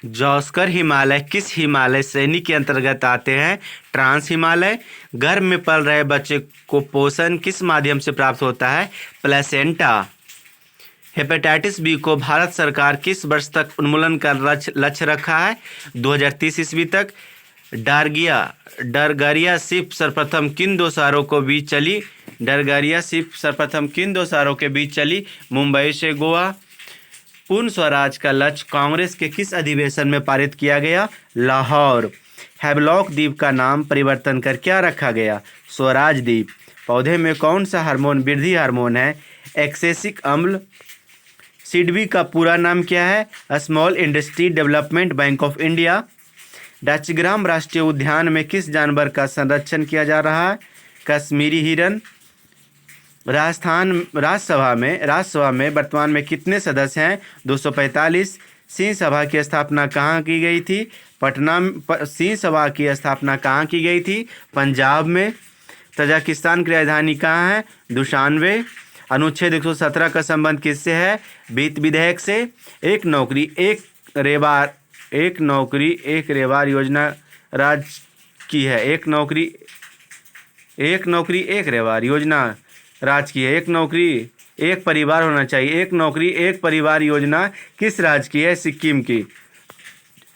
जौस्कर हिमालय किस हिमालय श्रेणी के अंतर्गत आते हैं? ट्रांस हिमालय। गर्भ में पल रहे बच्चे को पोषण किस माध्यम से प्राप्त होता है? प्लेसेंटा। हेपेटाइटिस बी को भारत सरकार किस वर्ष तक उन्मूलन का लक्ष्य रखा है? 2030 ईस्वी तक। डरगरिया शिप सर्वप्रथम किन दो शहरों को बीच चली? डरगरिया शिप सर्वप्रथम किन दो शहरों के बीच चली? मुंबई से गोवा। पूर्ण स्वराज का लक्ष्य कांग्रेस के किस अधिवेशन में पारित किया गया? लाहौर। हैवलॉक द्वीप का नाम परिवर्तन कर क्या रखा गया? स्वराज द्वीप। पौधे में कौन सा हार्मोन वृद्धि हार्मोन है? एक्सेसिक अम्ल। सिडबी का पूरा नाम क्या है? Small industry development bank of India. Dachigam राष्ट्रीय उद्यान में किस जानवर का संरक्षण किया जा रहा है? कश्मीरी हिरन। राज्यसभा में वर्तमान में कितने सदस्य हैं? 245। सिंह सभा की स्थापना कहाँ की गई थी? पटना। सिंह सभा की स्थापना कहाँ की गई थी? पंजाब में। तजाकिस्तान की राजधानी कहाँ है? दुशानबे। अनुच्छेद 117 का संबंध किससे है? वित्त विधेयक से। एक नौकरी एक रेवार योजना राज्य की है। एक नौकरी एक रेवार योजना राज्य की है। एक नौकरी एक परिवार होना चाहिए। एक नौकरी एक परिवार योजना किस राज्य की है? सिक्किम की।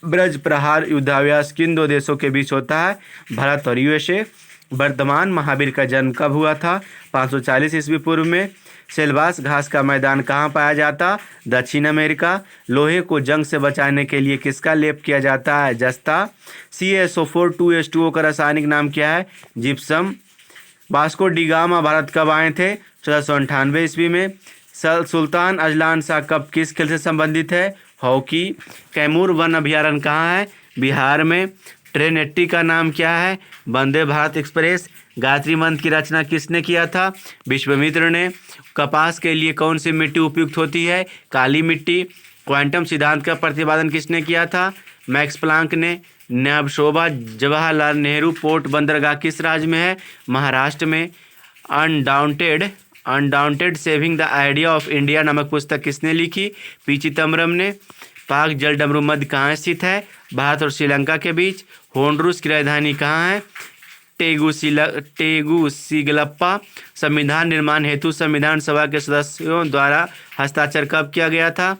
ब्रज प्रहार युद्धाभ्यास किन दो देशों के बीच होता है? भारत और यूएसए। वर्धमान महावीर का जन्म कब हुआ था? 540 ईस्वी पूर्व में। सेल्वास घास का मैदान कहाँ पाया जाता? दक्षिण अमेरिका। लोहे को जंग से बचाने के लिए किसका लेप किया जाता है? जस्ता। CaSO4 2H2O का रासायनिक नाम क्या है? Gypsum. Vasco D gamma Bharat कब आए थे? 1498 ईस्वी में। सुल्तान अजलान शाह कब किस खेल से संबंधित है? हॉकी। कैमूर वन अभयारण्य कहाँ है? बिहार में। ट्रेन 80 का नाम क्या है? वंदे भारत एक्सप्रेस। गायत्री मंत्र की रचना किसने किया था? विश्वामित्र ने। कपास के लिए कौन सी मिट्टी उपयुक्त होती है? काली मिट्टी। क्वांटम सिद्धांत का प्रतिपादन किसने किया था? मैक्स प्लांक ने। नवशोभा जवाहरलाल नेहरू पोर्ट बंदरगाह किस राज्य में है? महाराष्ट्र में। Undaunted saving the idea of India नामक पुस्तक किसने लिखी? पी चिदम्बरम ने। पाक जल डमरू मध्य कहाँ स्थित है? भारत और श्रीलंका के बीच। होंडुरास की राजधानी कहाँ है? टेगुसिगलप्पा। संविधान निर्माण हेतु संविधान सभा के सदस्यों द्वारा हस्ताक्षर कब किया गया था?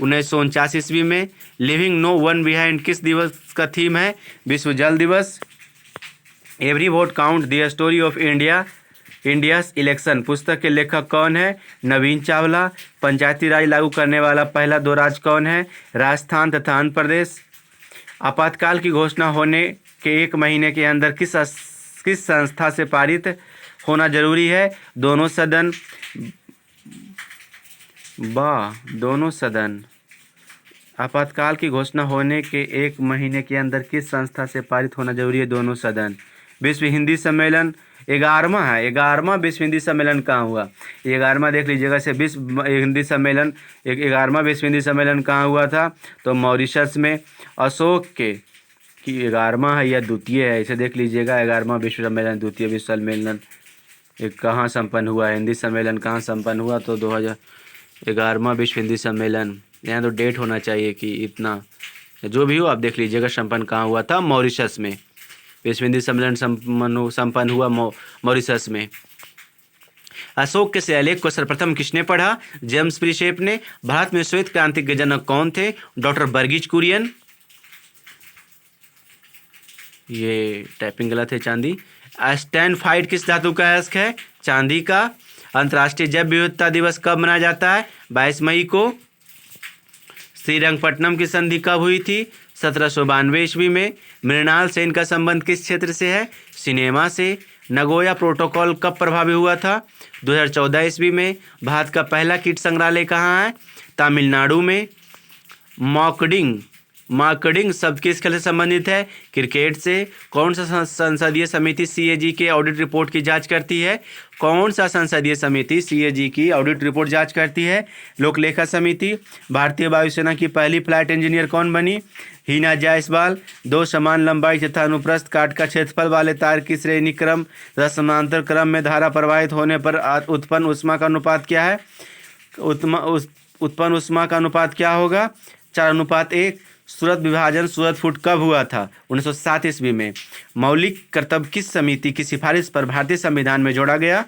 1949 ईस्वी में। लिविंग नो वन बिहाइंड किस दिवस का थीम है? विश्व जल दिवस। Every vote count the story of India's election पुस्तक के लेखक कौन है? नवीन चावला। पंचायती राज लागू करने वाला पहला दो राज्य कौन है? राजस्थान तथा आंध्र प्रदेश। आपातकाल की घोषणा होने के 1 महीने के अंदर किस संस्था से पारित होना जरूरी है? दोनों सदन। आपातकाल की घोषणा होने के 1 महीने के अंदर किस संस्था से पारित होना जरूरी है? दोनों सदन। विश्व हिंदी सम्मेलन 11वां है। 11वां विश्व हिंदी सम्मेलन कहाँ हुआ? 11वां देख लीजिएगा से विश्व हिंदी सम्मेलन 11वां विश्व हिंदी सम्मेलन कहाँ हुआ था? तो मॉरिशस में। अशोक के कि 11वां है या द्वितीय है, इसे देख लीजिएगा। 11वां विश्व सम्मेलन द्वितीय विश्व सम्मेलन कहाँ संपन्न हुआ? हिंदी सम्मेलन कहाँ संपन्न हुआ? तो 2011वां विश्व हिंदी सम्मेलन। यहाँ तो डेट होना चाहिए कि इतना, जो भी हो आप देख लीजिएगा संपन्न कहाँ हुआ था? मॉरिशस में। विश्व हिंदी सम्मेलन संपन्न हुआ मॉरिशस में। अशोक के शिलालेख को सर्वप्रथम किसने पढ़ा? जेम्स प्रिशेप ने। भारत में श्वेत क्रांति के जनक कौन थे? डॉक्टर वर्गीज कुरियन। ये टाइपिंग गलत है। चांदी। स्टैनफाइट किस धातु का अयस्क है? चांदी का। अंतर्राष्ट्रीय जैव विविधता दिवस कब मनाया जाता है? 22 मई को। श्रीरंगपट्टनम की संधि कब हुई थी? 1792 ईस्वी में। मृणाल सेन का संबंध किस क्षेत्र से है? सिनेमा से। नगोया प्रोटोकॉल कब प्रभावी हुआ था? 2014 ईस्वी में। भारत का पहला कीट संग्रहालय कहाँ है? तमिलनाडु में। मार्केटिंग शब्द किस खेल से संबंधित है? क्रिकेट से। कौन सा संसदीय समिति CAG के ऑडिट रिपोर्ट की जांच करती है? कौन सा संसदीय समिति CAG की ऑडिट रिपोर्ट जांच करती है? लोकलेखा समिति। भारतीय वायुसेना की पहली फ्लाइट इंजीनियर कौन बनी? हिना जायसवाल। 2 समान लंबाई तथा अनुप्रस्थ काट का क्षेत्रफल वाले तार की श्रेणी क्रम तथा समांतर क्रम में धारा प्रवाहित होने पर उत्पन्न ऊष्मा का अनुपात क्या है? उत्पन्न ऊष्मा का अनुपात क्या होगा? 4:1। सूरत विभाजन सूरत फूट कब हुआ था? 1907 ईस्वी में। मौलिक कर्तव्य किस समिति की सिफारिश पर भारतीय संविधान में जोड़ा गया?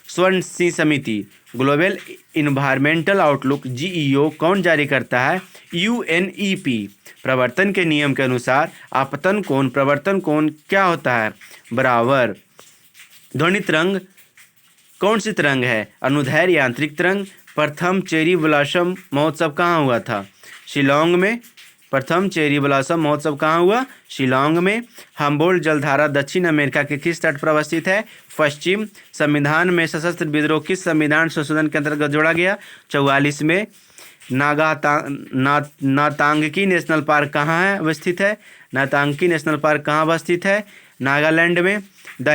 स्वर्ण सिंह समिति। ग्लोबल इन्वायरमेंटल आउटलुक जीईओ कौन जारी करता है? यूएनईपी। प्रवर्तन के नियम के अनुसार आपतन कोण प्रवर्तन कोण क्या होता है? बराबर। ध्वनि तरंग कौन सी तरंग है? अनुदैर्ध्य यांत्रिक तरंग। प्रथम चेरी ब्लॉसम महोत्सव कहाँ हुआ था? शिलोंग में। प्रथम चेरी ब्लॉसम महोत्सव कहाँ हुआ? शिलोंग में। हम्बोल्ट जलधारा दक्षिण अमेरिका के किस तट पर अवस्थित है? पश्चिम। संविधान में सशस्त्र विद्रोह किस संविधान संशोधन के अंतर्गत जोड़ा गया? 44 में। नातांगी नेशनल पार्क कहाँ है अवस्थित है? नातांगी नेशनल पार्क कहाँ अवस्थित है? नागालैंड में। द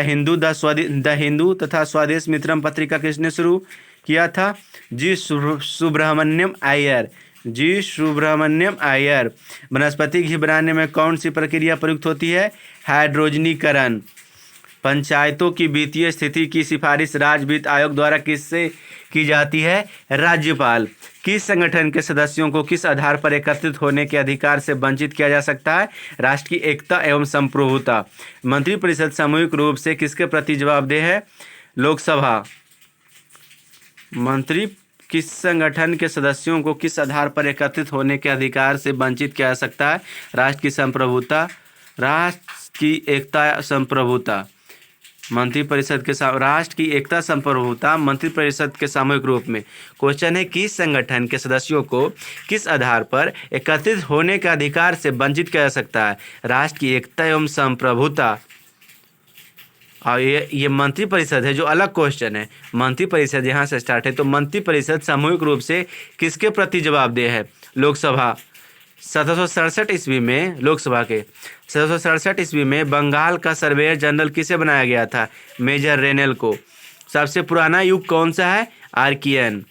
हिंदू तथा स्वदेश मित्रम पत्रिका किसने शुरू किया था? जी सुब्रमण्यम अय्यर। जी सुब्रमण्यम अय्यर। वनस्पति घी बनाने में कौन सी प्रक्रिया प्रयुक्त होती है? हाइड्रोजनीकरण। पंचायतों की वित्तीय स्थिति की सिफारिश राज्य वित्त आयोग द्वारा किससे की जाती है? राज्यपाल। किस संगठन के सदस्यों को किस आधार पर एकत्रित होने के अधिकार से वंचित किया जा सकता है? राष्ट्र की एकता एवं संप्रभुता। मंत्रिपरिषद सामूहिक रूप से किसके प्रति जवाबदेह है? लोकसभा। मंत्री किस संगठन के सदस्यों को किस आधार पर एकत्रित होने के अधिकार से वंचित किया जा सकता है? राष्ट्र की संप्रभुता। राष्ट्र की एकता संप्रभुता। मंत्रिपरिषद के राष्ट्र की एकता संप्रभुता मंत्रिपरिषद के सामूहिक रूप में। क्वेश्चन है किस संगठन के सदस्यों को किस आधार पर एकत्रित होने के अधिकार से वंचित किया जा सकता है? राष्ट्र की एकता एवं संप्रभुता। और ये मंत्रिपरिषद है जो अलग क्वेश्चन है। मंत्रिपरिषद यहाँ से स्टार्ट है तो मंत्रिपरिषद सामूहिक रूप से किसके प्रति जवाबदेह है? लोकसभा। 1767 ईस्वी में लोकसभा के 1767 ईस्वी में बंगाल का सर्वेयर जनरल किसे बनाया गया था? मेजर रेनेल को। सबसे पुराना युग कौन सा है? आर्कियन।